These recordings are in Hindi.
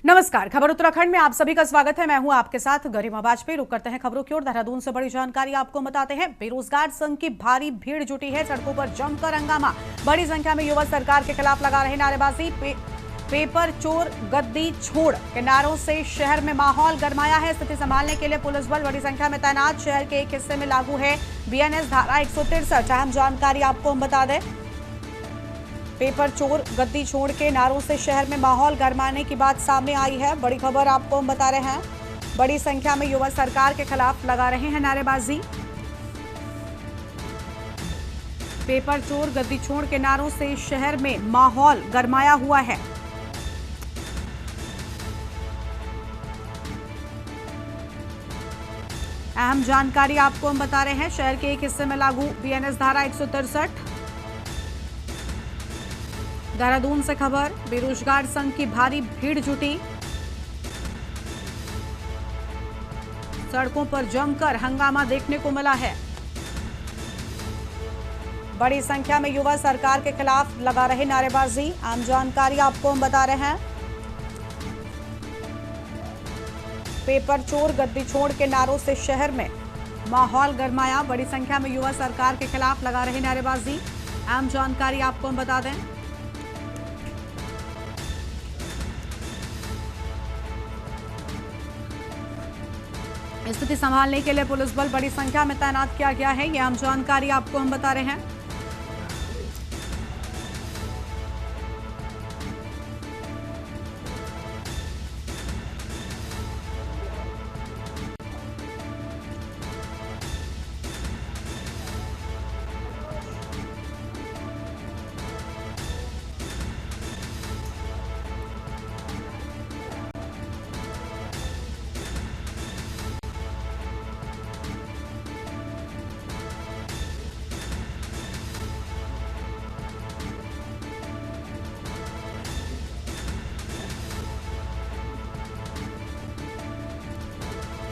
नमस्कार, खबर उत्तराखंड में आप सभी का स्वागत है। मैं हूं आपके साथ गरिमा वाजपेयी। रुक करते हैं खबरों की ओर। देहरादून से बड़ी जानकारी आपको बताते हैं। बेरोजगार संघ की भारी भीड़ जुटी है, सड़कों पर जमकर हंगामा। बड़ी संख्या में युवा सरकार के खिलाफ लगा रहे नारेबाजी। पेपर चोर गद्दी छोड़ के नारों से शहर में माहौल गरमाया है। स्थिति संभालने के लिए पुलिस बल बड़ी संख्या में तैनात। शहर के एक हिस्से में लागू है बीएनएस धारा 163। अहम जानकारी आपको हम बता दें। पेपर चोर गद्दी छोड़ के नारों से शहर में माहौल गरमाने की बात सामने आई है। बड़ी खबर आपको हम बता रहे हैं। बड़ी संख्या में युवा सरकार के खिलाफ लगा रहे हैं नारेबाजी। पेपर चोर गद्दी छोड़ के नारों से शहर में माहौल गरमाया हुआ है। अहम जानकारी आपको हम बता रहे हैं। शहर के एक हिस्से में लागू बीएनएस धारा 163। देहरादून से खबर। बेरोजगार संघ की भारी भीड़ जुटी, सड़कों पर जमकर हंगामा देखने को मिला है। बड़ी संख्या में युवा सरकार के खिलाफ लगा रहे नारेबाजी। आम जानकारी आपको हम बता रहे हैं। पेपर चोर गद्दी छोड़ के नारों से शहर में माहौल गरमाया। बड़ी संख्या में युवा सरकार के खिलाफ लगा रहे नारेबाजी। आम जानकारी आपको हम बता दें। स्थिति संभालने के लिए पुलिस बल बड़ी संख्या में तैनात किया गया है। यह आम जानकारी आपको हम बता रहे हैं।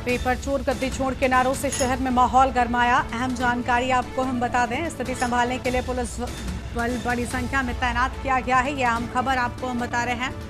पेपर चोर गद्दी छोड़ के नारों से शहर में माहौल गरमाया। अहम जानकारी आपको हम बता दें। स्थिति संभालने के लिए पुलिस बल बड़ी संख्या में तैनात किया गया है। यह अहम खबर आपको हम बता रहे हैं।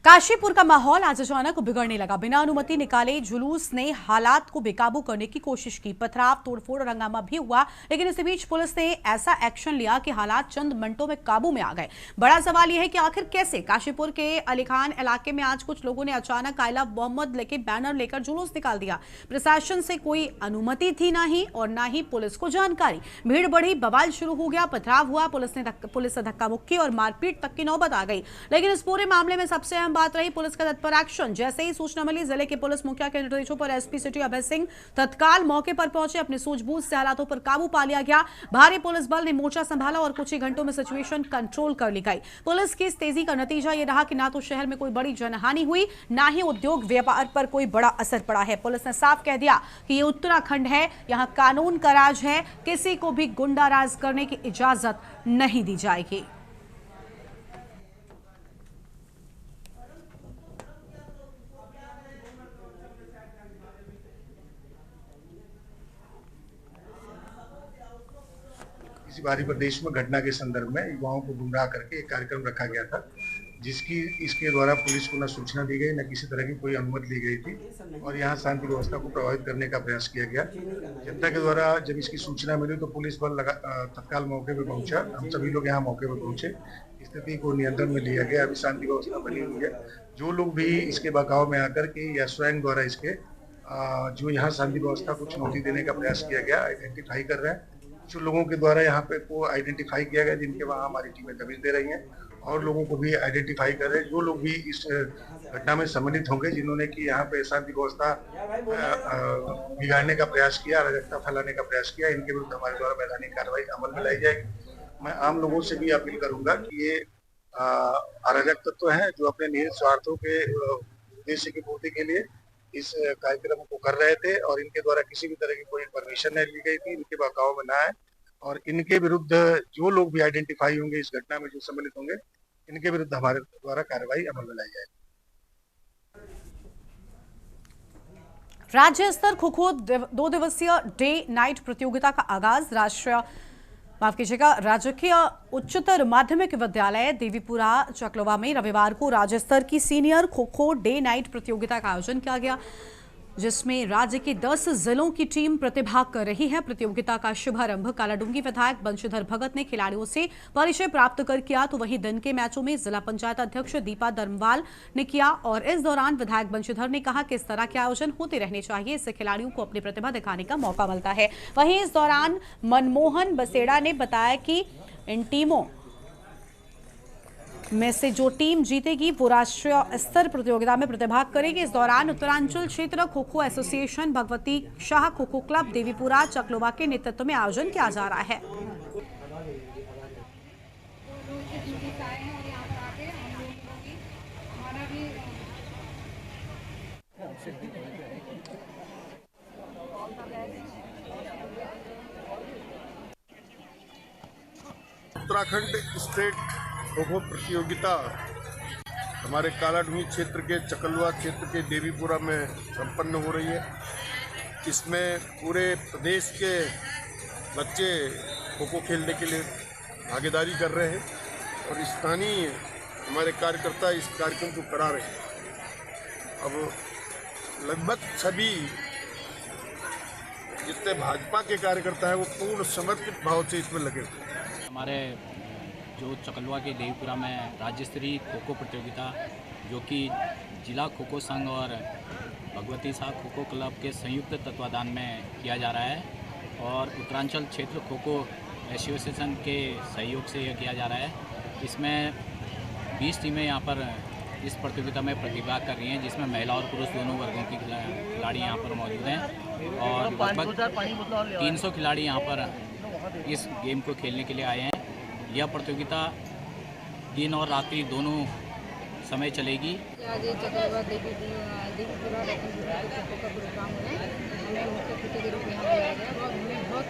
काशीपुर का माहौल आज अचानक बिगड़ने लगा। बिना अनुमति निकाले जुलूस ने हालात को बेकाबू करने की कोशिश की। पथराव, तोड़फोड़ और हंगामा भी हुआ, लेकिन इसी बीच पुलिस ने ऐसा एक्शन लिया कि हालात चंद मिनटों में काबू में आ गए। बड़ा सवाल यह है कि आखिर कैसे। काशीपुर के अली खान इलाके में आज कुछ लोगों ने अचानक आई लव मोहम्मद लेके बैनर लेकर जुलूस निकाल दिया। प्रशासन से कोई अनुमति थी नहीं और ना ही पुलिस को जानकारी। भीड़ बढ़ी, बवाल शुरू हो गया, पथराव हुआ। पुलिस से धक्का मुक्की और मारपीट तक की नौबत आ गई। लेकिन इस पूरे मामले में सबसे अहम बात रही पुलिस का तत्पर एक्शन। जैसे ही सूचना मिली, जिले के पुलिस मुखिया के निर्देशों पर एसपी सिटी अभय सिंह तत्काल मौके पर पहुंचे। अपनी सूझबूझ से हालातों पर काबू पा लिया गया। भारी पुलिस बल ने मोर्चा संभाला और कुछ ही घंटों में सिचुएशन कंट्रोल कर ली गई। पुलिस की इस तेजी का नतीजा यह रहा कि ना तो शहर में कोई बड़ी जनहानि हुई, ना ही उद्योग व्यापार पर कोई बड़ा असर पड़ा है। पुलिस ने साफ कह दिया कि यह उत्तराखंड है, यहां कानून का राज है, किसी को भी गुंडाराज करने की इजाजत नहीं दी जाएगी। इसी भारी प्रदेश में घटना के संदर्भ में युवाओं को गुमराह करके एक कार्यक्रम रखा गया था, जिसकी इसके द्वारा पुलिस को न सूचना दी गई, न किसी तरह की कोई अनुमति ली गई थी और यहाँ शांति व्यवस्था को प्रभावित करने का प्रयास किया गया। जनता के द्वारा जब इसकी सूचना मिली तो पुलिस बल तत्काल मौके पर पहुंचा। हम सभी लोग यहाँ मौके पर पहुंचे। स्थिति को नियंत्रण में लिया गया। अभी शांति व्यवस्था बनी हुई है। जो लोग भी इसके बहकाव में आकर के या स्वयं द्वारा इसके जो यहाँ शांति व्यवस्था को चुनौती देने का प्रयास किया गया, आइडेंटिफाई कर रहे हैं। कुछ लोगों के द्वारा यहाँ पे को आइडेंटिफाई किया गया, जिनके वहाँ हमारी टीमें दबिश दे रही हैं और लोगों को भी आइडेंटिफाई कर रहे हैं। जो लोग भी इस घटना में सम्मिलित होंगे, जिन्होंने कि यहाँ पे शांति व्यवस्था बिगाड़ने का प्रयास किया, अराजकता फैलाने का प्रयास किया, इनके विरुद्ध हमारे द्वारा वैधानिक कार्रवाई अमल में लाई जाएगी। मैं आम लोगों से भी अपील करूंगा कि ये अराजक तत्व हैं जो अपने निहित स्वार्थों के उद्देश्य की पूर्ति के लिए इस कार्यक्रम को कर रहे थे और इनके द्वारा किसी भी तरह की कोई परमिशन नहीं ली गई थी। इनके बहकाव में ना आए और इनके विरुद्ध जो लोग भी आइडेंटिफाई होंगे, इस घटना में जो सम्मिलित होंगे, इनके विरुद्ध हमारे द्वारा कार्रवाई अमल में लाई जाएगी। राज्य स्तर खो-खो 2 दिवसीय डे नाइट प्रतियोगिता का आगाज। राष्ट्रीय माफ कीजिएगा, राजकीय उच्चतर माध्यमिक विद्यालय देवीपुरा चकलोवा में रविवार को राज्य स्तर की senior kho kho day night प्रतियोगिता का आयोजन किया गया, जिसमें राज्य के 10 जिलों की टीम प्रतिभाग कर रही है। प्रतियोगिता का शुभारंभ कालाडूंगी विधायक बंशीधर भगत ने खिलाड़ियों से परिचय प्राप्त कर किया, तो वहीं दिन के मैचों में जिला पंचायत अध्यक्ष दीपा धर्मवाल ने किया। और इस दौरान विधायक बंशीधर ने कहा कि इस तरह के आयोजन होते रहने चाहिए, इससे खिलाड़ियों को अपनी प्रतिभा दिखाने का मौका मिलता है। वहीं इस दौरान मनमोहन बसेड़ा ने बताया कि इन टीमों में से जो टीम जीतेगी वो राष्ट्रीय स्तर प्रतियोगिता में प्रतिभाग करेगी। इस दौरान उत्तरांचल क्षेत्र खो खो एसोसिएशन भगवती शाह खो खो क्लब देवीपुरा चकलोवा के नेतृत्व में आयोजन किया जा रहा है। उत्तराखंड स्टेट खो खो प्रतियोगिता हमारे कालाडूंगी क्षेत्र के चकलवा क्षेत्र के देवीपुरा में संपन्न हो रही है। इसमें पूरे प्रदेश के बच्चे खो खो खेलने के लिए भागीदारी कर रहे हैं और स्थानीय हमारे कार्यकर्ता इस कार्यक्रम को करा रहे हैं। अब लगभग सभी जितने भाजपा के कार्यकर्ता हैं वो पूर्ण समर्पित भाव से इसमें लगे हुए हैं। हमारे जो चकलवा के देवीपुरा में राज्य स्तरीय खो खो प्रतियोगिता जो कि जिला खो खो संघ और भगवती शाह खो खो क्लब के संयुक्त तत्वाधान में किया जा रहा है और उत्तरांचल क्षेत्र खो खो एसोसिएशन के सहयोग से यह किया जा रहा है। इसमें 20 टीमें यहाँ पर इस प्रतियोगिता में प्रतिभाग कर रही हैं, जिसमें महिला और पुरुष दोनों वर्गों की खिलाड़ी यहाँ पर मौजूद हैं और लगभग 300 खिलाड़ी यहाँ पर इस गेम को खेलने के लिए आए हैं। यह प्रतियोगिता दिन और रात्रि दोनों समय चलेगी। आज चकलवा देवीपुरा का प्रोग्राम है, हमें मुख्य अतिथि के रूप में यहाँ बुलाया गया और हमें बहुत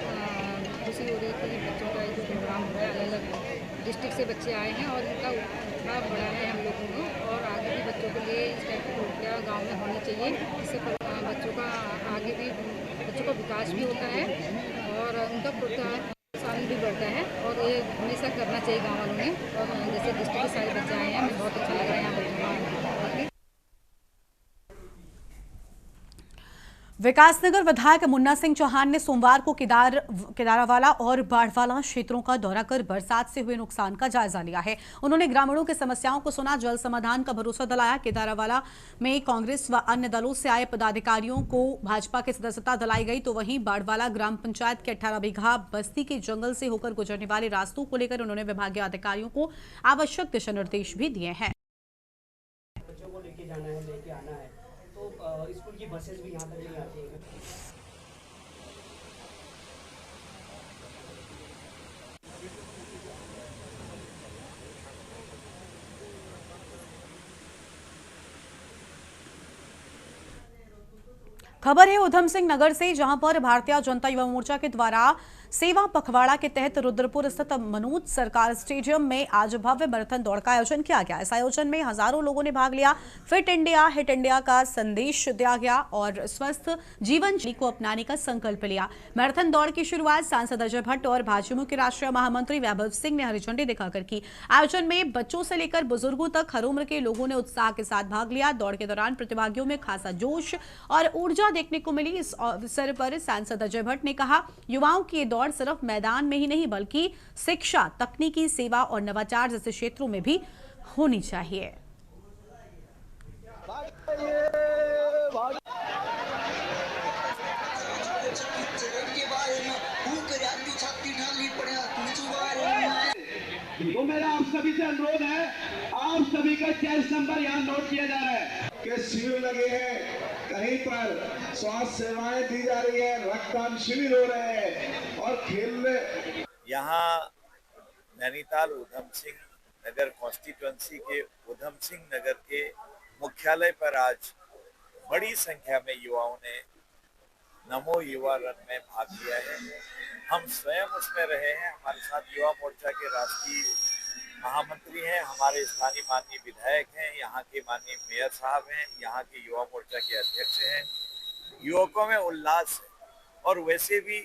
खुशी हो रही है कि बच्चों का जो प्रोग्राम हो रहा है, अलग अलग डिस्ट्रिक्ट से बच्चे आए हैं और इनका उत्साह बढ़ा है हम लोगों को। और आगे भी बच्चों के लिए इस टाइप की प्रतियोगिता गाँव में होनी चाहिए, इससे बच्चों का आगे भी बच्चों का विकास भी होता है और उनका प्रोत्साहन भी बढ़ता है और ये हमेशा करना चाहिए गाँव वालों ने। और जैसे डिस्ट्रिक्ट के सारे बच्चे आए हैं, हमें बहुत अच्छा लग रहा है यहाँ बच्चों। विकासनगर विधायक मुन्ना सिंह चौहान ने सोमवार को केदारावाला और बाढ़वाला क्षेत्रों का दौरा कर बरसात से हुए नुकसान का जायजा लिया है। उन्होंने ग्रामीणों की समस्याओं को सुना, जल समाधान का भरोसा दिलाया। केदारावाला में कांग्रेस व अन्य दलों से आए पदाधिकारियों को भाजपा की सदस्यता दिलाई गई, तो वहीं बाढ़वाला ग्राम पंचायत के 18 बीघा बस्ती के जंगल से होकर गुजरने वाले रास्तों को लेकर उन्होंने विभागीय अधिकारियों को आवश्यक दिशा निर्देश भी दिए हैं। बच्चों को लेके जाना है, लेके आना है, तो स्कूल की बसेस भी यहाँ तक नहीं आती है। खबर है उधम सिंह नगर से, जहां पर भारतीय जनता युवा मोर्चा के द्वारा सेवा पखवाड़ा के तहत रुद्रपुर स्थित मनोज सरकार स्टेडियम में आज भव्य मैराथन दौड़ का आयोजन किया गया। इस आयोजन में हजारों लोगों ने भाग लिया। फिट इंडिया हिट इंडिया का संदेश दिया गया और स्वस्थ जीवन शैली को अपनाने का संकल्प लिया। मैराथन दौड़ की शुरुआत सांसद अजय भट्ट और भाजपा के राष्ट्रीय महामंत्री वैभव सिंह ने हरी झंडी दिखाकर की। आयोजन में बच्चों से लेकर बुजुर्गों तक हर उम्र के लोगों ने उत्साह के साथ भाग लिया। दौड़ के दौरान प्रतिभागियों में खासा जोश और ऊर्जा देखने को मिली। इस अवसर पर सांसद अजय भट्ट ने कहा, युवाओं की दौड़ सिर्फ मैदान में ही नहीं बल्कि शिक्षा, तकनीकी सेवा और नवाचार जैसे क्षेत्रों में भी होनी चाहिए। तो मेरा आप सभी से अनुरोध है, आप सभी का चेस नंबर यहाँ नोट किया जा रहा है कि शिविर लगे हैं, कहीं पर स्वास्थ्य सेवाएं दी जा रही है, रक्तदान शिविर हो रहे हैं और खेल में यहाँ नैनीताल उधम सिंह नगर कॉन्स्टिट्यूएंसी के उधम सिंह नगर के मुख्यालय पर आज बड़ी संख्या में युवाओं ने नमो युवा रन में भाग लिया है। हम स्वयं उसमें रहे हैं। हमारे साथ युवा मोर्चा के राष्ट्रीय महामंत्री हैं, हमारे स्थानीय माननीय विधायक हैं, यहाँ के माननीय मेयर साहब हैं, यहाँ के युवा मोर्चा के अध्यक्ष हैं। युवकों में उल्लास है और वैसे भी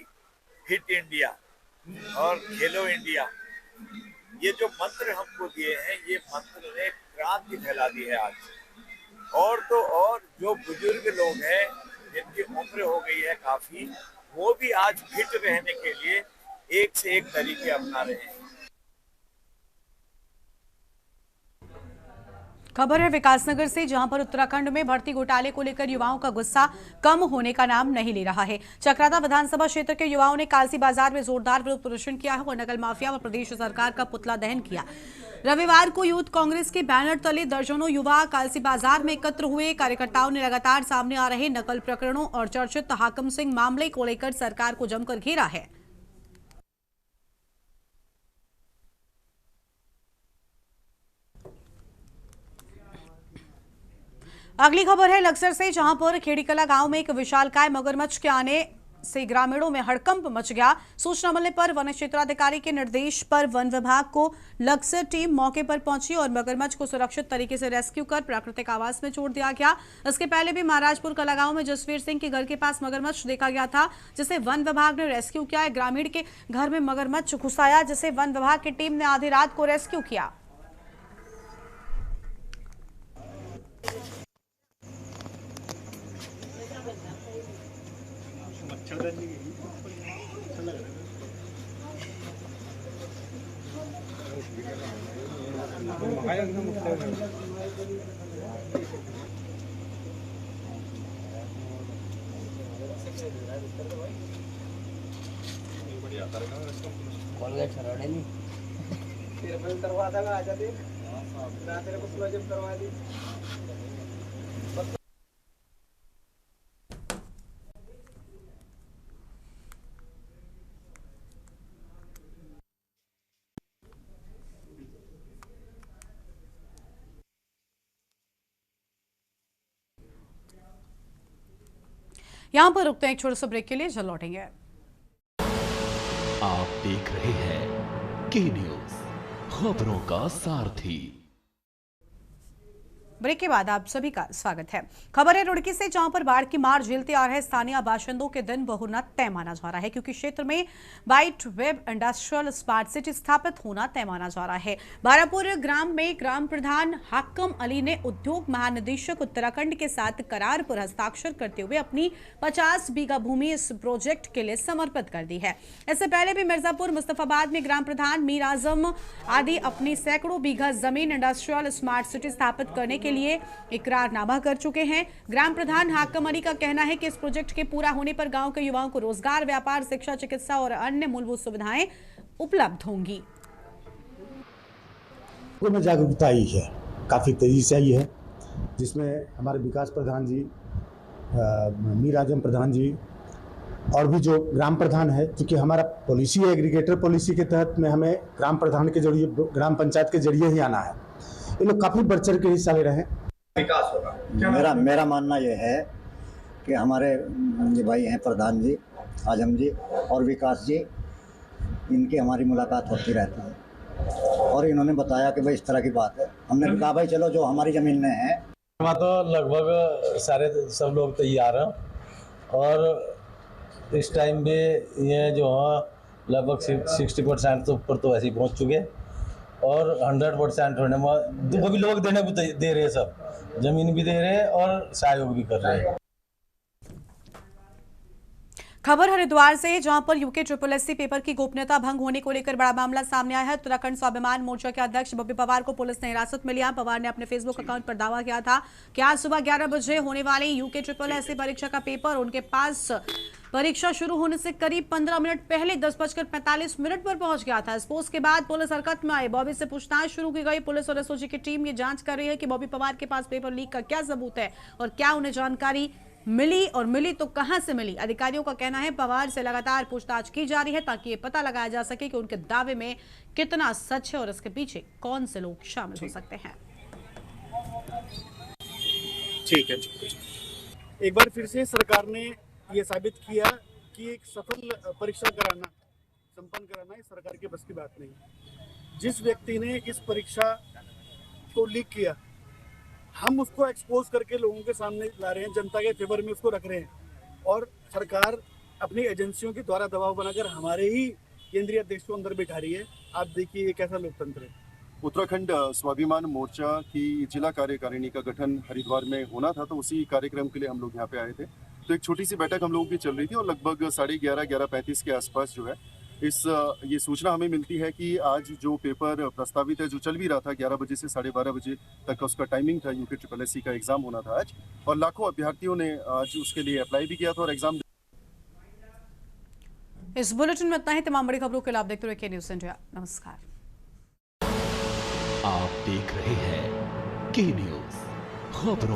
हिट इंडिया और खेलो इंडिया, ये जो मंत्र हमको दिए हैं, ये मंत्र ने क्रांति फैला दी है आज। और तो और जो बुजुर्ग लोग हैं जिनकी उम्र हो गई है काफी, वो भी आज फिट रहने के लिए एक से एक तरीके अपना रहे हैं। खबर है विकासनगर से, जहां पर उत्तराखंड में भर्ती घोटाले को लेकर युवाओं का गुस्सा कम होने का नाम नहीं ले रहा है। चक्राता विधानसभा क्षेत्र के युवाओं ने कालसी बाजार में जोरदार विरोध प्रदर्शन किया है और नकल माफिया व प्रदेश सरकार का पुतला दहन किया। रविवार को यूथ कांग्रेस के बैनर तले दर्जनों युवा कालसी बाजार में एकत्र हुए। कार्यकर्ताओं ने लगातार सामने आ रहे नकल प्रकरणों और चर्चित हाकम सिंह मामले को लेकर सरकार को जमकर घेरा है। अगली खबर है लक्सर से, जहां पर खेड़ीकला गांव में एक विशालकाय मगरमच्छ के आने से ग्रामीणों में हड़कंप मच गया। सूचना मिलने पर वन क्षेत्राधिकारी के निर्देश पर वन विभाग को लक्सर टीम मौके पर पहुंची और मगरमच्छ को सुरक्षित तरीके से रेस्क्यू कर प्राकृतिक आवास में छोड़ दिया गया। इसके पहले भी महाराजपुर कला गांव में जसवीर सिंह के घर के पास मगरमच्छ देखा गया था, जिसे वन विभाग ने रेस्क्यू किया। एक ग्रामीण के घर में मगरमच्छ घुस आया, जिसे वन विभाग की टीम ने आधी रात को रेस्क्यू किया। करवा देगा, आ जाते तेरे को जब करवा दी। यहां पर रुकते हैं एक छोटे से ब्रेक के लिए, जल्द लौटेंगे। आप देख रहे हैं के न्यूज, खबरों का सारथी। ब्रेक के बाद आप सभी का स्वागत है। खबर है रुड़की से, जहां पर बाढ़ की मार झेलते आ रहे स्थानीय बाशिंदों के दिन बहुना तय माना जा रहा है, क्योंकि क्षेत्र में white web industrial smart city स्थापित होना तय माना जा रहा है। बारापुर ग्राम में ग्राम प्रधान हाकम अली ने उद्योग महानिदेशक उत्तराखंड के साथ करार पर हस्ताक्षर करते हुए अपनी 50 बीघा भूमि इस प्रोजेक्ट के लिए समर्पित कर दी है। इससे पहले भी मिर्जापुर, मुस्तफाबाद में ग्राम प्रधान मीर आजम आदि अपनी सैकड़ों बीघा जमीन इंडस्ट्रियल स्मार्ट सिटी स्थापित करने के लिए इकरारनामा कर चुके हैं। ग्राम प्रधान हाकम अली का कहना है कि इस प्रोजेक्ट के पूरा होने पर गांव के युवाओं को रोजगार, व्यापार, शिक्षा, चिकित्सा और अन्य मूलभूत सुविधाएं उपलब्ध होंगी। में जागरूकता आई है, काफ़ी तेज़ी से आई है, जिसमें हमारे विकास प्रधान जी, मीर आजम प्रधान जी और भी जो ग्राम प्रधान है, क्योंकि हमारा पॉलिसी है एग्रीगेटर पॉलिसी के तहत में हमें ग्राम प्रधान के जरिए, ग्राम पंचायत के जरिए ही आना है। ये लोग काफ़ी बढ़ चढ़ के हिस्सा ले रहे हैं। विकास होगा। मेरा मानना यह है कि हमारे भाई हैं प्रधान जी, आजम जी और विकास जी, इनकी हमारी मुलाकात होती रहती है और इन्होंने बताया कि भाई इस तरह की बात है। हमने कहा भाई चलो जो हमारी ज़मीन में है। वहाँ तो लगभग सारे सब लोग तैयार हैं और इस टाइम पे ये जो है लगभग 60% तो ऊपर तो ऐसे ही पहुँच चुके और 100% होने में वो भी लोग देने को दे रहे हैं, सब जमीन भी दे रहे हैं और सहयोग भी कर रहे हैं। खबर हरिद्वार से, जहां पर यूके SSSC पेपर की गोपनीयता भंग होने को लेकर बड़ा मामला सामने आया है। उत्तराखंड स्वाभिमान मोर्चा के अध्यक्ष बब्बी पवार को पुलिस ने हिरासत में लिया। पवार ने अपने फेसबुक अकाउंट पर दावा किया था कि आज सुबह 11 बजे होने वाली यूके SSSC परीक्षा का पेपर उनके पास परीक्षा शुरू होने से करीब 15 मिनट पहले 10:45 पर पहुंच गया था। इस पोस्ट के बाद पुलिस हरकत में आई। बॉबी से पूछताछ शुरू की गई। पुलिस और एसओजी की टीम ये जांच कर रही है कि बॉबी पवार के पास पेपर लीक का क्या सबूत है और क्या उन्हें जानकारी मिली, और मिली तो कहां से मिली। अधिकारियों का कहना है पवार से लगातार पूछताछ की जा रही है ताकि ये पता लगाया जा सके कि उनके दावे में कितना सच है और इसके पीछे कौन से लोग शामिल हो सकते हैं। ठीक है। एक बार फिर से सरकार ने यह साबित किया कि एक सफल परीक्षा संपन्न कराना इस सरकार के बस की बात नहीं। जिस व्यक्ति ने इस परीक्षा को लीक किया, हम उसको एक्सपोज करके लोगों के सामने ला रहे हैं, जनता के फेवर में उसको रख रहे हैं और सरकार अपनी एजेंसियों के द्वारा दबाव बनाकर हमारे ही केंद्रीय अध्यक्ष को अंदर बिठा रही है। आप देखिए ये कैसा लोकतंत्र है। उत्तराखंड स्वाभिमान मोर्चा की जिला कार्यकारिणी का गठन हरिद्वार में होना था, तो उसी कार्यक्रम के लिए हम लोग यहाँ पे आए थे। तो एक छोटी सी बैठक हम लोगों की चल रही थी और लगभग 11:30 के आसपास जो है ये सूचना हमें मिलती है कि आज जो पेपर प्रस्तावित है, जो चल भी रहा था 11 बजे से 12:30 बजे तक का उसका टाइमिंग था, UPSSC का एग्जाम होना था आज, और लाखों अभ्यर्थियों ने आज उसके लिए अप्लाई भी किया था और एग्जाम। इस बुलेटिन में इतना ही। तमाम बड़ी खबरों के लिए आप देखते रहिए के न्यूज़ इंडिया। नमस्कार। आप देख रहे हैं के न्यूज़ खबरों